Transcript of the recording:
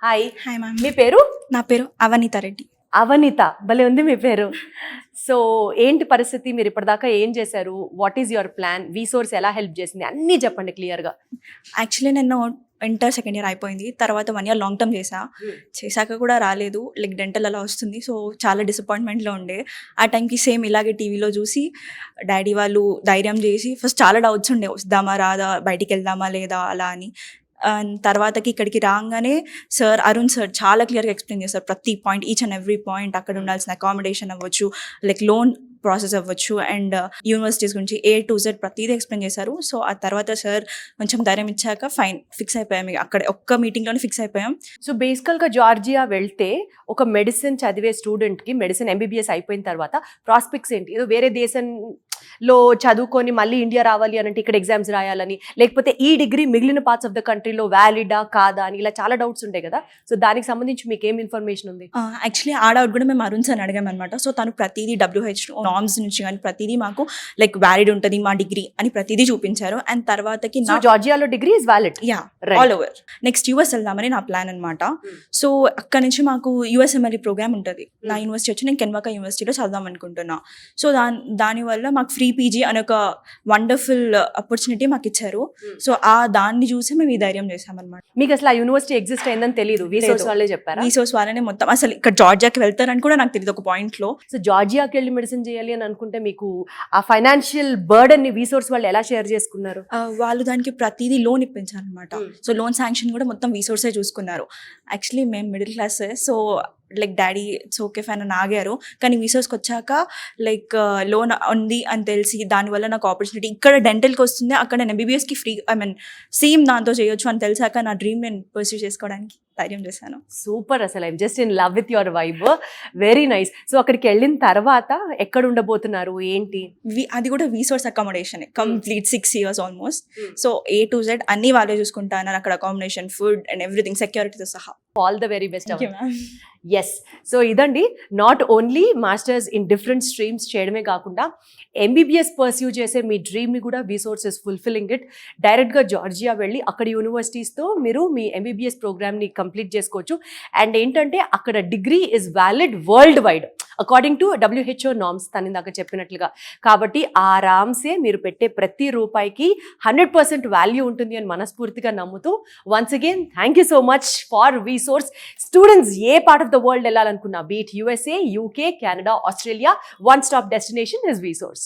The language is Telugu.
హాయ్. Hi ma'am. మీ పేరు? నా పేరు అవనీత రెడ్డి. అవనీత, భలే ఉంది మీ పేరు. సో ఏంటి పరిస్థితి, మీరు ఇప్పటిదాకా ఏం చేశారు, వాట్ ఈస్ యువర్ ప్లాన్, వీసోర్స్ ఎలా హెల్ప్ చేసింది అన్నీ చెప్పండి క్లియర్గా. యాక్చువల్లీ నేను ఇంటర్ సెకండ్ ఇయర్ అయిపోయింది, తర్వాత 1 year లాంగ్ టర్మ్ చేశాక కూడా రాలేదు, లైక్ డెంటల్ అలా వస్తుంది. సో చాలా డిసప్పాయింట్మెంట్లో ఉండే. ఆ టైంకి సేమ్ ఇలాగే టీవీలో చూసి డాడీ వాళ్ళు ధైర్యం చేసి, ఫస్ట్ చాలా డౌట్స్ ఉండే, వద్దామా రాదా, బయటికి వెళ్దామా లేదా అలా అని. తర్వాతకి ఇక్కడికి రాగానే సార్ అరుణ్ సార్ చాలా క్లియర్గా ఎక్స్ప్లెయిన్ చేస్తారు ప్రతి point, each and every point. అక్కడ ఉండాల్సిన అకామిడేషన్ అవ్వచ్చు, లైక్ లోన్ ప్రాసెస్ అవ్వచ్చు, అండ్ యూనివర్సిటీస్ గురించి A to Z ప్రతిదీ ఎక్స్ప్లెయిన్ చేశారు. సో ఆ తర్వాత సార్ కొంచెం ధైర్యం ఇచ్చాక ఫైన్ ఫిక్స్ అయిపోయాం. అక్కడ ఒక్క మీటింగ్లోనే ఫిక్స్ అయిపోయాం. సో బేసికల్గా జార్జియా వెళ్తే ఒక మెడిసిన్ చదివే స్టూడెంట్కి, మెడిసిన్ MBBS అయిపోయిన తర్వాత ప్రాస్పెక్ట్స్ ఏంటి? ఏదో వేరే దేశంలో చదువుకొని మళ్ళీ ఇండియా రావాలి అని అంటే ఇక్కడ ఎగ్జామ్స్ రాయాలని, లేకపోతే ఈ డిగ్రీ మిగిలిన పార్ట్స్ ఆఫ్ ద కంట్రీలో వ్యాలిడా కాదా అని ఇలా చాలా డౌట్స్ ఉంటాయి కదా. సో దానికి సంబంధించి మీకు ఏం ఇన్ఫర్మేషన్ ఉంది? యాక్చువల్లీ ఆ డౌట్ కూడా మేము అరుణ్ సార్ అడిగాం అనమాట. సో తను ప్రతిదీ WHO నార్మ్స్ నుంచి కానీ ప్రతిదీ మాకు లైక్ వ్యాలిడ్ ఉంటుంది మా డిగ్రీ అని ప్రతిదీ చూపించారు. అండ్ తర్వాతకి జార్జియాలో degree is valid, yeah, all over. Next US వెళ్దామని నా ప్లాన్ అనమాట. సో అక్కడ నుంచి మాకు USMLE ప్రోగ్రామ్ ఉంటుంది. నా యూనివర్సిటీ వచ్చి నేను కెన్వాకా యూనివర్సిటీలో చదుదాం అనుకుంటున్నా. సో దానివల్ల మాకు ఫ్రీ PG అనే ఒక వండర్ఫుల్ ఆపర్చునిటీ మాకు ఇచ్చారు. సో దాన్ని చూసి మేము ఈ ధైర్యం చేసామన్నమాట. మీకు అసలు ఆ యూనివర్సిటీ ఎగ్జిస్ట్ అయిందని తెలియదు, వీసోర్స్ వాళ్ళే చెప్పారు. వీసోర్స్ వాళ్ళనే మొత్తం, అసలు ఇక్కడ జార్జియాకి వెళ్తారని కూడా నాకు తెలియదు ఒక పాయింట్ లో. సో జార్జియాకి వెళ్ళి మెడిసిన్ చేయాలి అని అనుకుంటే మీకు ఆ ఫైనాన్షియల్ బర్డన్ ని వీసోర్స్ వాళ్ళు ఎలా షేర్ చేసుకున్నారు? వాళ్ళు దానికి ప్రతిదీ లోన్ ఇప్పించారనమాట. సో లోన్ శాంక్షన్ కూడా మొత్తం వీసోర్సే చూసుకున్నారు. యాక్చువల్లీ మేము middle class, so like daddy it's okay fine అని ఆగారు. కానీ వీసోర్స్కి వచ్చాక లైక్ లోన్ ఉంది అని తెలిసి దానివల్ల నాకు ఆపర్చునిటీ ఇక్కడ డెంటల్కి వస్తుంది, అక్కడ నేను MBBSకి ఫ్రీ సేమ్ దాంతో చేయొచ్చు అని తెలిసాక నా డ్రీమ్ నేను పర్సూ చేసుకోవడానికి ధైర్యం చేశాను. సూపర్, అసలు I'm just in love with your vibe, very nice. So అక్కడికి వెళ్ళిన తర్వాత ఎక్కడ ఉండబోతున్నారు ఏంటి? అది కూడా VSource accommodation complete 6 years almost. So A to Z అన్ని వాళ్ళే చూసుకుంటా అన్నారు. అక్కడ అకామిడేషన్, ఫుడ్ అండ్ ఎవ్రీథింగ్, సెక్యూరిటీతో సహా. All the very best. Yes, so ఇదండి, not only masters in different streams చేయడమే కాకుండా MBBS పర్స్యూ చేసే మీ డ్రీమ్ని కూడా వీసోర్సెస్ ఫుల్ఫిల్లింగ్ ఇట్. డైరెక్ట్గా జార్జియా వెళ్ళి అక్కడ యూనివర్సిటీస్తో మీరు మీ MBBS ప్రోగ్రామ్ని కంప్లీట్ చేసుకోవచ్చు. అండ్ ఏంటంటే అక్కడ degree is valid world wide according to WHO norms, తను ఇందాక చెప్పినట్లుగా. కాబట్టి ఆరామ్సే మీరు పెట్టే ప్రతి రూపాయికి 100% వాల్యూ ఉంటుంది అని మనస్ఫూర్తిగా నమ్ముతూ, once again thank you so much for VSource. Students a part of the world వెళ్ళాలనుకున్నా, be it USA, UK, Canada, Australia, one stop destination is వీసోర్స్.